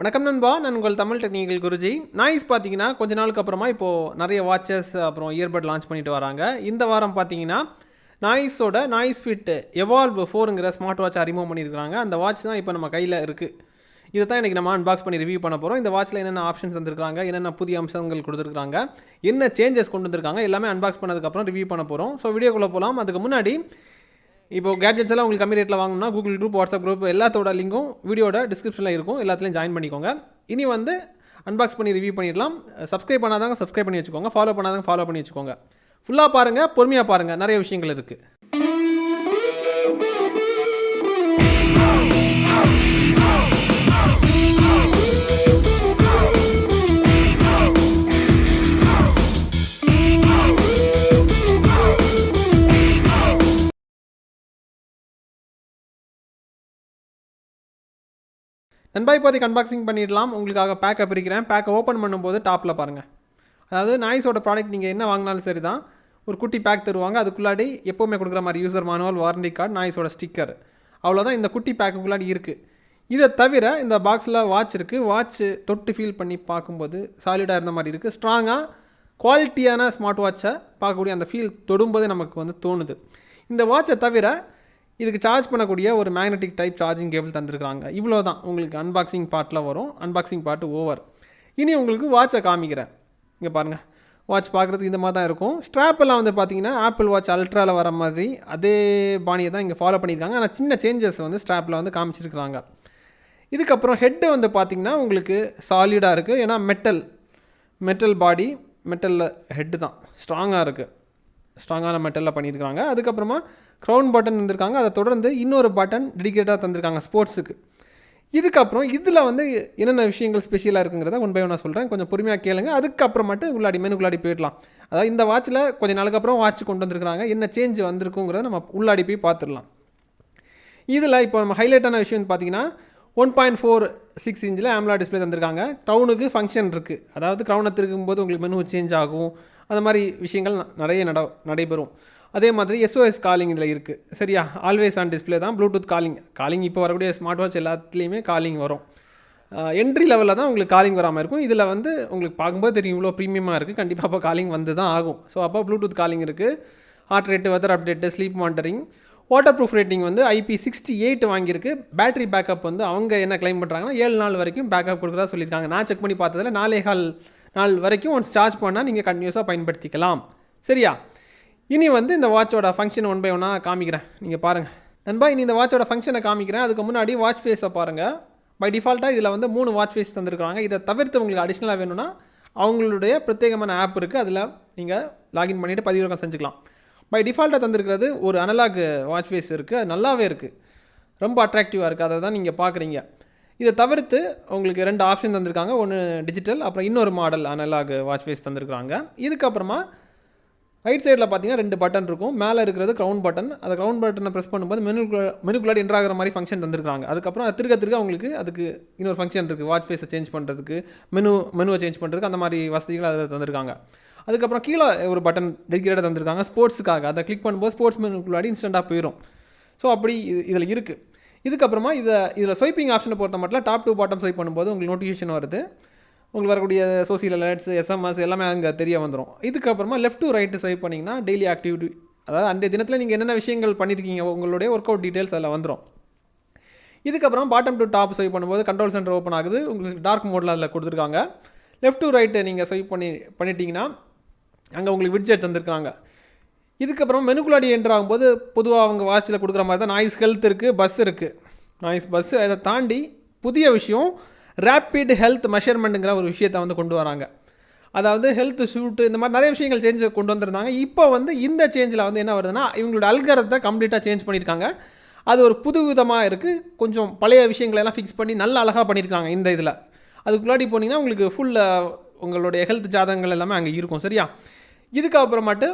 வணக்கம் நண்பா, நான் உங்கள் தமிழ் டெக்னிக்கல் குருஜி. நாய்ஸ் பார்த்தீங்கன்னா கொஞ்ச நாளுக்கு அப்புறமா இப்போது நிறைய வாட்சஸ் அப்புறம் இயர்பட் லான்ச் பண்ணிட்டு வராங்க. இந்த வாரம் பார்த்தீங்கன்னா நாய்ஸோட நாய்ஸ்ஃபிட் எவால்வ் 4ங்கிற ஸ்மார்ட் வாட்ச் அறிமுகம் பண்ணியிருக்காங்க. அந்த வாட்ச் தான் இப்போ நம்ம கையில் இருக்குது. இதை தான் இன்றைக்கி நம்ம அன்பாக்ஸ் பண்ணி ரிவ்யூ பண்ண போகிறோம். இந்த வாட்சில் என்னென்ன ஆப்ஷன்ஸ் வந்துருக்காங்க, என்னென்ன புதிய அம்சங்கள் கொடுத்துருக்காங்க, என்ன சேஞ்சஸ் கொண்டு வந்திருக்காங்க, எல்லாமே அன்பாக்ஸ் பண்ணதுக்கப்புறம் ரிவ்யூ பண்ண போகிறோம். ஸோ வீடியோக்குள்ளே போகலாம். அதுக்கு முன்னாடி இப்போ கேட்ஜெட்ஸ் எல்லாம் உங்களுக்கு கம்மி ரேட்டில் வாங்கணும்னா கூகுள் குரூப், வாட்ஸ்அப் குரூப் எல்லாத்தோட லிங்கும் வீடியோட டிஸ்கிரிப்ஷனில் இருக்கும். எல்லாத்துலேயும் ஜாயின் பண்ணிக்கோங்க. இனி அன்பாக்ஸ் பண்ணி ரிவ்யூ பண்ணிடலாம். சப்ஸ்கிரைப் பண்ணாதாங்க சப்ஸ்கிரைப் பண்ணி வச்சுக்கோங்க, ஃபாலோ பண்ணாதாங்க ஃபாலோ பண்ணி வச்சுக்கோங்க. ஃபுல்லாக பாருங்கள், பொறுமையாக பாருங்கள், நிறைய விஷயங்கள் இருக்குது. நண்பா, இப்போதைக்கு அன்பாக்சிங் பண்ணிடலாம். உங்களுக்காக பேக்கை பிரிக்கிறேன். பேக்கை ஓப்பன் பண்ணும்போது டாப்பில் பாருங்கள். அதாவது நாய்ஸோட ப்ராடக்ட் நீங்கள் என்ன வாங்கினாலும் சரி தான், ஒரு குட்டி பேக் தருவாங்க. அதுக்குள்ளாடி எப்போவுமே கொடுக்குற மாதிரி யூசர் மேனுவல், வாரண்டி கார்டு, நாய்ஸோட ஸ்டிக்கர், அவ்வளோதான் இந்த குட்டி பேக்குக்குள்ளாடி இருக்குது. இதை தவிர இந்த பாக்ஸில் வாட்ச் இருக்குது. வாட்ச் தொட்டு ஃபீல் பண்ணி பார்க்கும்போது சாலிடாக இருந்த மாதிரி இருக்குது. ஸ்ட்ராங்காக குவாலிட்டியான ஸ்மார்ட் வாட்சை பார்க்கக்கூடிய அந்த ஃபீல் தொடும்போதே நமக்கு தோணுது. இந்த வாட்சை தவிர இதுக்கு சார்ஜ் பண்ணக்கூடிய ஒரு மேக்னெட்டிக் டைப் சார்ஜிங் கேபிள் தந்துருக்காங்க. இவ்வளோ தான் உங்களுக்கு அன்பாக்சிங் பார்ட்டில் வரும். Unboxing part over. இனி உங்களுக்கு வாட்சை காமிக்கிறேன். இங்கே பாருங்கள், வாட்ச் பார்க்குறதுக்கு இந்த மாதிரி தான் இருக்கும். ஸ்ட்ராப்பெல்லாம் பார்த்தீங்கன்னா ஆப்பிள் வாட்ச் அல்ட்ராவில் வர மாதிரி அதே பாணியை தான் இங்கே ஃபாலோ பண்ணியிருக்காங்க. ஆனால் சின்ன சேஞ்சஸ் ஸ்ட்ராப்பில் காமிச்சிருக்கிறாங்க. இதுக்கப்புறம் ஹெட்டு பார்த்திங்கன்னா உங்களுக்கு சாலிடாக இருக்குது. ஏன்னா மெட்டல் பாடி, மெட்டலில் ஹெட்டு தான் ஸ்ட்ராங்காக இருக்குது. ஸ்ட்ராங்கான மெட்டலில் பண்ணியிருக்காங்க. அதுக்கப்புறமா க்ரௌன் பட்டன் தந்திருக்காங்க. அதை தொடர்ந்து இன்னொரு பட்டன் டெடிகேட்டாக தந்திருக்காங்க ஸ்போர்ட்ஸுக்கு. இதுக்கப்புறம் இதில் என்னென்ன விஷயங்கள் ஸ்பெஷலாக இருக்குங்கிறத ஒன் பை ஒன்னாக சொல்கிறேன். கொஞ்சம் பொறுமையாக கேளுங்க. அதுக்கப்புறமாட்டு மெனுக்குள்ளாடி போயிடலாம். அதாவது இந்த வாட்சில் கொஞ்சம் நாளுக்கு அப்புறம் வாட்ச் கொண்டு வந்திருக்காங்க. என்ன சேஞ்ச் வந்திருக்குங்கிறத நம்ம உள்ளாடி போய் பார்த்துடலாம். இதில் இப்போ நம்ம ஹைலைட்டான விஷயம் பார்த்தீங்கன்னா 1.46 இன்ச்சில் AMOLED டிஸ்பிளே தந்திருக்காங்க. க்ரௌனுக்கு ஃபங்க்ஷன் இருக்குது. அதாவது க்ரௌனை திருக்கும்போது உங்களுக்கு மெனு சேஞ்ச் ஆகும். அது மாதிரி விஷயங்கள் நிறைய நடைபெறும். அதே மாதிரி SOS காலிங் இதில் இருக்குது. சரியா, ஆல்வேஸ் ஆன் டிஸ்பிளே தான். ப்ளூடூத் காலிங் இப்போ வரக்கூடிய ஸ்மார்ட் வாட்ச் எல்லாத்துலேயுமே காலிங் வரும். என்ட்ரி லெவலில் தான் உங்களுக்கு காலிங் வராமல் இருக்கும். இதில் உங்களுக்கு பார்க்கும்போது தெரியும் இவ்வளோ ப்ரீமியமாக இருக்குது. கண்டிப்பாக அப்போ காலிங் தான் ஆகும். ஸோ அப்போ ப்ளூடூத் காலிங் இருக்குது. Heart rate, weather update, sleep monitoring, water proof rating IP68 வாங்கியிருக்கு. பேட்டரி பேக்கப் அவங்க என்ன கிளைம் பண்ணுறாங்கன்னா 7 நாள் வரைக்கும் பேக்கப் கொடுக்குறதா சொல்லியிருக்காங்க. நான் செக் பண்ணி பார்த்ததில் 4.25 நாள் வரைக்கும் ஒன்ஸ் சார்ஜ் பண்ணால் நீங்கள் கண்டினியூஸாக பயன்படுத்திக்கலாம். சரியா, இனி இந்த வாட்சோட ஃபங்க்ஷன் ஒன் பை ஒன்னாக காமிக்கிறேன். நீங்கள் பாருங்கள் நண்பா. இனி இந்த வாட்சோட ஃபங்க்ஷனை காமிக்கிறேன். அதுக்கு முன்னாடி வாட்ச் ஃபேஸை பாருங்கள். பை டிஃபால்ட்டாக இதில் 3 வாட்ச் ஃபேஸ் தந்துருக்காங்க. இதை தவிர்த்து உங்களுக்கு அடிஷ்னலாக வேணும்னா அவங்களுடைய பிரத்யேகமான ஆப் இருக்குது. அதில் நீங்கள் லாகின் பண்ணிவிட்டு பதிவிறக்கம் செஞ்சுக்கலாம். பை டிஃபால்ட்டாக தந்திருக்கிறது ஒரு அனலாக் வாட்ச் ஃபேஸ் இருக்குது. அது நல்லாவே இருக்குது, ரொம்ப அட்ராக்டிவாக இருக்குது. அதை தான் நீங்கள் பார்க்குறீங்க. இதை தவிர்த்து உங்களுக்கு 2 ஆப்ஷன் தந்திருக்காங்க. ஒன்று டிஜிட்டல், அப்புறம் இன்னொரு மாடல் அனலாக் வாட்ச் ஃபேஸ் தந்திருக்காங்க. இதுக்கப்புறமா ரைட் சைடில் பார்த்தீங்கன்னா 2 பட்டன் இருக்கும். மேலே இருக்கிறது க்ரௌன் பட்டன். அந்த க்ரௌன் பட்டனை ப்ரெஸ் பண்ணும்போது மெனுக்குள்ளாடி என்ட்ராகிற மாதிரி ஃபங்க்ஷன் தந்திருக்காங்க. அதுக்கப்புறம் அது திருக்க உங்களுக்கு அதுக்கு இன்னொரு ஃபங்க்ஷன் இருக்குது. வாட்ச் ஃபேஸை சேஞ்ச் பண்ணுறதுக்கு, மெனுவை சேஞ்ச் பண்ணுறதுக்கு, அந்த மாதிரி வசதிகள் அதில் தந்திருக்காங்க. அதுக்கப்புறம் கீழே ஒரு பட்டன் டெடிகேட்டாக தந்திருக்காங்க ஸ்போர்ட்ஸுக்காக. அதை கிளிக் பண்ணும்போது ஸ்போர்ட்ஸ் மெனுக்குள்ளாடி இன்ஸ்டண்ட்டாக போயிடும். ஸோ அப்படி இதில் இருக்குது. இதுக்கப்புறமா இதில் ஸ்வைப்பிங் ஆப்ஷனை பொறுத்த மட்டும் டாப் டு பாட்டம் ஸ்வைப் பண்ணும்போது உங்களுக்கு நோட்டிஃபிகேஷன் வருது. உங்களுக்கு வரக்கூடிய சோசியல் அலர்ட்ஸ், SMS எல்லாமே அங்கே தெரிய வந்துடும். இதுக்கப்புறமா லெஃப்ட் டு ரைட்டு ஸ்வைப் பண்ணிங்கன்னா டெய்லி ஆக்டிவிட்டி, அதாவது அன்றைய தினத்தில் நீங்கள் என்னென்ன விஷயங்கள் பண்ணியிருக்கீங்க உங்களுடைய ஒர்க் அவுட் டீட்டெயில்ஸ் அதில் வந்துடும். இதுக்கப்புறம் பாட்டம் டு டாப் ஸ்வைப் பண்ணும்போது கண்ட்ரோல் சென்டர் ஓப்பன் ஆகுது. உங்களுக்கு டார்க் மோடில் அதில் கொடுத்துருக்காங்க. லெஃப்ட் டு ரைட்டு நீங்கள் ஸ்வைப் பண்ணிட்டீங்கன்னா அங்கே உங்களுக்கு விட்ஜெட் தந்திருக்காங்க. இதுக்கப்புறம் மெனுக்குள்ளாடி என்ட்ரு ஆகும்போது பொதுவாக அவங்க வாட்சில் கொடுக்குற மாதிரி தான் நாய்ஸ் ஹெல்த் இருக்குது, பஸ் இருக்குது. நாய்ஸ் பஸ்ஸு அதை தாண்டி புதிய விஷயம் ரேப்பிட் ஹெல்த் மெஷர்மெண்ட்டுங்கிற ஒரு விஷயத்தை கொண்டு வராங்க. அதாவது ஹெல்த் ஷூட்டு, இந்த மாதிரி நிறைய விஷயங்கள் சேஞ்ச் கொண்டு வந்திருந்தாங்க. இப்போ இந்த சேஞ்சில் என்ன வருதுன்னா இவங்களோட அல்காரத்தை கம்ப்ளீட்டாக சேஞ்ச் பண்ணியிருக்காங்க. அது ஒரு புது விதமாக இருக்குது. கொஞ்சம் பழைய விஷயங்களெல்லாம் ஃபிக்ஸ் பண்ணி நல்ல அழகாக பண்ணியிருக்காங்க. இந்த இதில் அதுக்குள்ளாடி போனீங்கன்னா உங்களுக்கு உங்களுடைய ஹெல்த் ஜாதகங்கள் எல்லாமே அங்கே இருக்கும். சரியா, இதுக்கப்புறமாட்டு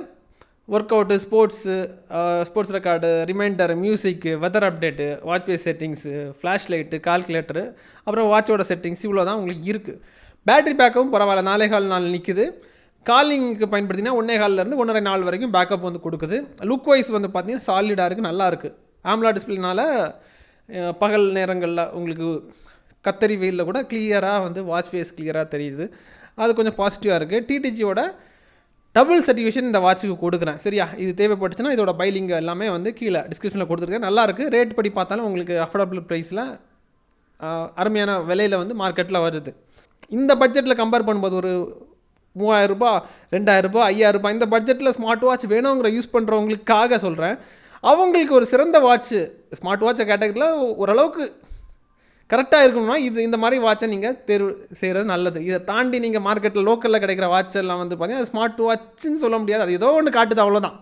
work out, sports record, reminder, music, weather update, watch face settings, flash light, calculator, அப்புறம் வாட்சோட செட்டிங்ஸ், இவ்வளோ தான் உங்களுக்கு இருக்குது. பேட்டரி பேக்கப்பும் பரவாயில்ல, 4.25 நாள் நிற்குது. காலிங்க்கு பயன்படுத்தினா 1.25 1.5 நாள் வரைக்கும் பேக்கப் கொடுக்குது. லுக் வைஸ் பார்த்தீங்கன்னா சாலிடாக இருக்குது, நல்லா இருக்குது. AMOLED டிஸ்பிளேனால பகல் நேரங்களில் உங்களுக்கு கத்தரி வெயிலில் கூட கிளியராக வந்து வாட்ச் ஃபேஸ் கிளியராக தெரியுது. அது கொஞ்சம் பாசிட்டிவாக இருக்குது. டிடிஜியோட டபுள் சர்டிஃபிகேஷன் இந்த வாட்சுக்கு கொடுக்குறேன். சரியா, இது தேவைப்பட்டுச்சுன்னா இதோட பைலிங் எல்லாமே வந்து கீழே டிஸ்கிரிப்ஷனில் கொடுத்துருக்கேன். நல்லாயிருக்கு. ரேட் படி பார்த்தாலும் உங்களுக்கு அஃபோர்டபுள் ப்ரைஸில் அருமையான விலையில் வந்து மார்க்கெட்டில் வருது. இந்த பட்ஜெட்டில் கம்பேர் பண்ணும்போது ஒரு 3000 ரூபா, 2000 ரூபா, 5000 ரூபாய் இந்த பட்ஜெட்டில் ஸ்மார்ட் வாட்ச் வேணுங்கிற யூஸ் பண்ணுறவங்களுக்காக சொல்கிறேன். அவங்களுக்கு ஒரு சிறந்த வாட்ச்சு ஸ்மார்ட் வாட்சை கேட்டகரியில் ஓரளவுக்கு கரெக்டாக இருக்கணும்னா இந்த மாதிரி வாட்சை நீங்கள் தேர்வு செய்கிறது நல்லது. இதை தாண்டி நீங்கள் மார்க்கெட்டில் லோக்கலில் கிடைக்கிற வாட்ச் எல்லாம் வந்து பார்த்தீங்கன்னா அது ஸ்மார்ட் வாட்சுன்னு சொல்ல முடியாது. அது ஏதோ ஒன்று காட்டுது, அவ்வளோதான்.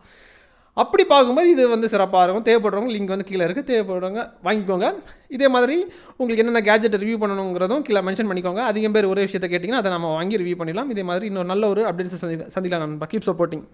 அப்படி பார்க்கும்போது இது வந்து சிறப்பாக இருக்கும். தேவைப்படுறவங்க லிங்க் வந்து கீழே இருக்குது, தேவைப்படுறவங்க வாங்கிக்கோங்க. இதே மாதிரி உங்களுக்கு என்னென்ன கேஜெட் ரிவ்யூ பண்ணணுங்கிறதும் கீழே மென்ஷன் பண்ணிக்கோங்க. அதிகம் பேர் ஒரே விஷயத்தை கேட்டிங்கன்னா அதை நம்ம வாங்கி ரிவ்யூ பண்ணிடலாம். இதே மாதிரி இன்னொரு நல்ல ஒரு அப்டேட்ஸ் சந்திக்கலாம் நண்பா. Keep supporting.